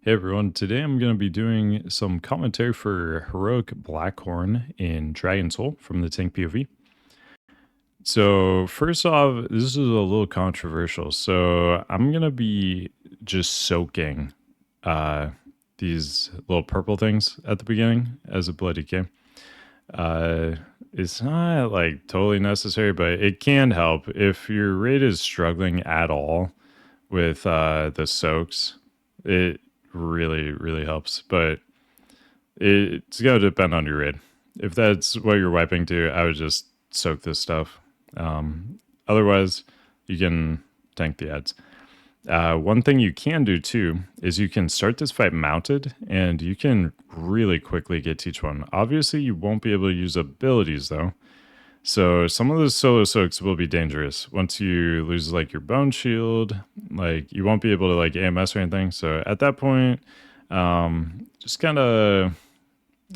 Hey everyone, today I'm going to be doing some commentary for Heroic Blackhorn in Dragon Soul from the tank POV. So, first off, this is a little controversial. So, I'm going to be just soaking uh, these little purple things at the beginning as a bloody K. It's not like totally necessary, but it can help if your raid is struggling at all with the soaks. It really helps, but it's going to depend on your raid. If that's what you're wiping to, I would just soak this stuff. Otherwise, you can tank the ads. One thing you can do too is you can start this fight mounted and you can really quickly get to each one. Obviously, you won't be able to use abilities though. So some of those solo soaks will be dangerous. Once you lose like your bone shield, like you won't be able to like AMS or anything. So at that point, just kind of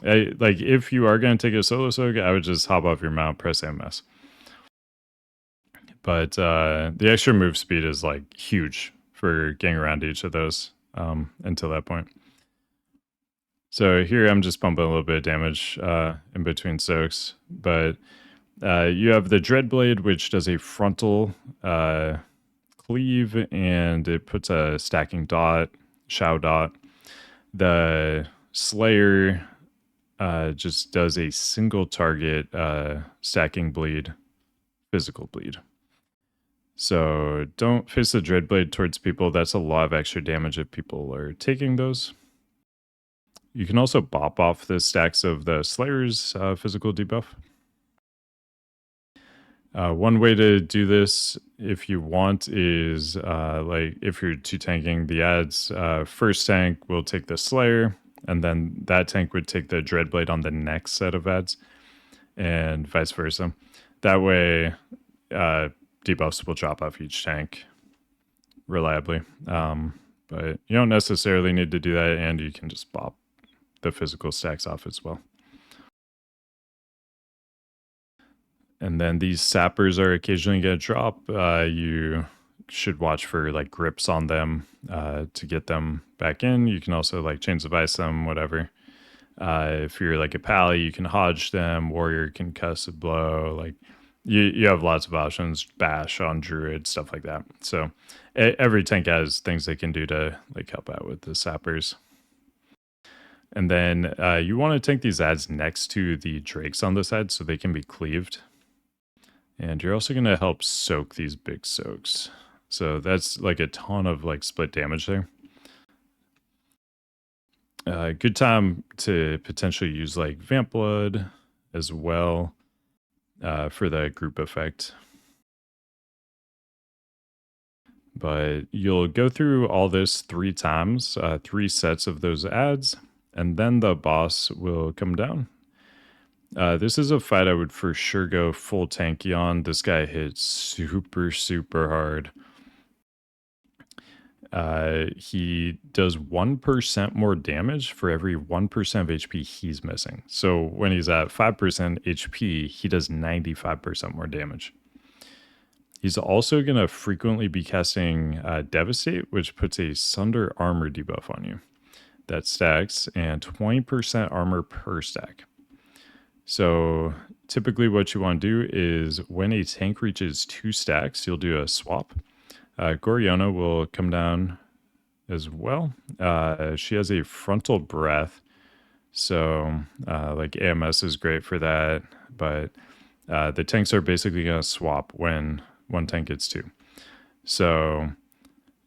like if you are going to take a solo soak, I would just hop off your mount, press AMS. But the extra move speed is like huge for getting around each of those until that point. So here I'm just pumping a little bit of damage in between soaks, but you have the Dreadblade, which does a frontal cleave, and it puts a stacking dot, Shao dot. The Slayer just does a single target stacking bleed, physical bleed. So don't face the Dreadblade towards people. That's a lot of extra damage if people are taking those. You can also bop off the stacks of the Slayer's physical debuff. One way to do this, if you want, is like if you're two tanking the ads, first tank will take the Slayer, and then that tank would take the Dreadblade on the next set of ads, and vice versa. That way, debuffs will drop off each tank reliably. But you don't necessarily need to do that, and you can just bop the physical stacks off as well. And then these sappers are occasionally going to drop. You should watch for like grips on them to get them back in. You can also like chains of ice them, whatever. If you're like a pally, you can hodge them. Warrior can cuss a blow. Like you have lots of options. Bash on druid, stuff like that. So every tank has things they can do to like help out with the sappers. And then you want to tank these ads next to the drakes on the side so they can be cleaved. And you're also going to help soak these big soaks. So that's like a ton of like split damage there. Good time to potentially use like Vamp Blood as well for the group effect. But you'll go through all this 3 times, 3 sets of those ads, and then the boss will come down. This is a fight I would for sure go full tanky on. This guy hits super hard. He does 1% more damage for every 1% of HP he's missing. So when he's at 5% HP, he does 95% more damage. He's also going to frequently be casting Devastate, which puts a Sunder armor debuff on you. That stacks, and 20% armor per stack. So typically what you want to do is when a tank reaches 2 stacks, you'll do a swap. Goriona will come down as well. She has a frontal breath. So like AMS is great for that. But the tanks are basically going to swap when one tank gets 2. So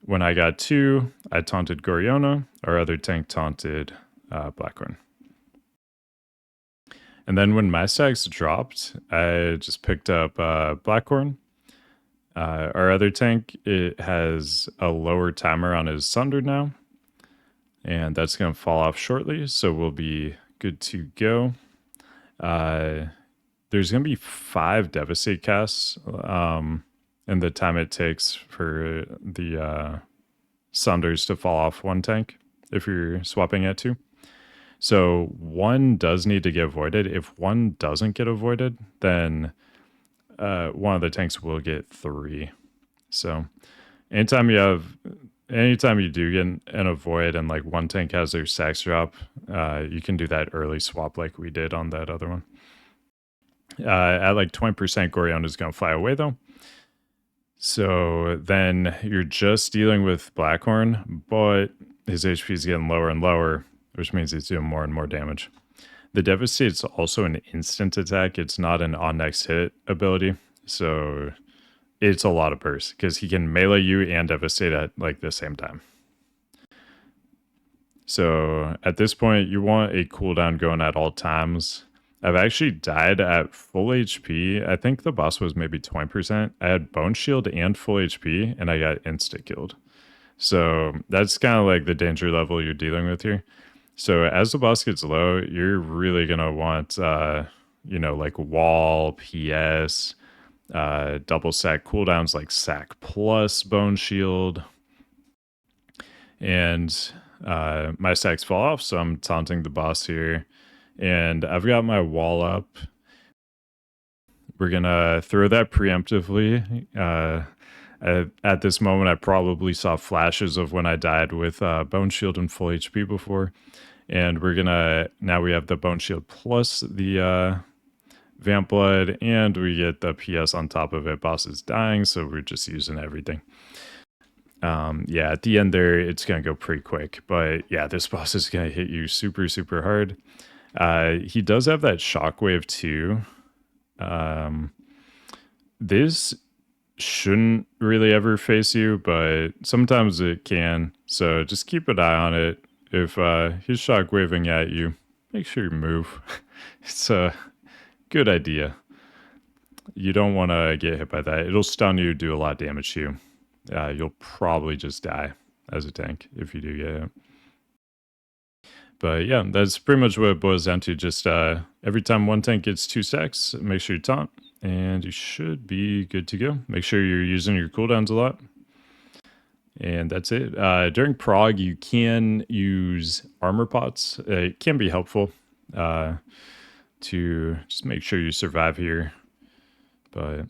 when I got 2, I taunted Goriona. Our other tank taunted Blackhorn. And then when my stacks dropped, I just picked up Blackhorn. Our other tank, it has a lower timer on his Sunder now. And that's going to fall off shortly, so we'll be good to go. There's going to be 5 Devastate casts in the time it takes for the Sunders to fall off one tank if you're swapping at 2. So 1 does need to get avoided. If 1 doesn't get avoided, then one of the tanks will get 3. So anytime you have anytime you do get an avoid and like one tank has their sax drop, you can do that early swap like we did on that other one. At like 20%, Gorion is going to fly away though. So then you're just dealing with Blackhorn, but his HP is getting lower and lower, which means he's doing more and more damage. The Devastate's also an instant attack. It's not an on next hit ability. So it's a lot of burst because he can melee you and devastate at like the same time. So at this point, you want a cooldown going at all times. I've actually died at full HP. I think the boss was maybe 20%. I had Bone Shield and full HP, and I got insta-killed. So that's kind of like the danger level you're dealing with here. So as the boss gets low, you're really going to want, you know, like wall, PS, double sack cooldowns like sack plus Bone Shield. And my sacks fall off, so I'm taunting the boss here. And I've got my wall up. We're going to throw that preemptively. At this moment, I probably saw flashes of when I died with Bone Shield and full HP before. And we're going to, now we have the Bone Shield plus the Vamp Blood, and we get the PS on top of it. Boss is dying, so we're just using everything. Yeah, at the end there, it's going to go pretty quick. But yeah, this boss is going to hit you super, super hard. He does have that shockwave too. This shouldn't really ever face you, but sometimes it can. So just keep an eye on it. If he's shockwaving at you, make sure you move. It's a good idea. You don't want to get hit by that. It'll stun you, do a lot of damage to you. You'll probably just die as a tank if you do get hit. But yeah, that's pretty much what it boils down to. Just every time one tank gets 2 stacks, make sure you taunt, and you should be good to go. Make sure you're using your cooldowns a lot. And that's it. During prog, you can use armor pots. It can be helpful to just make sure you survive here. But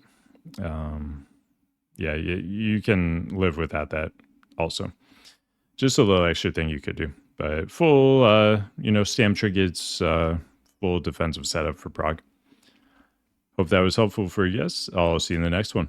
yeah, you can live without that also. Just a little extra thing you could do. But full, you know, stam trinkets, full defensive setup for prog. Hope that was helpful for you guys. I'll see you in the next one.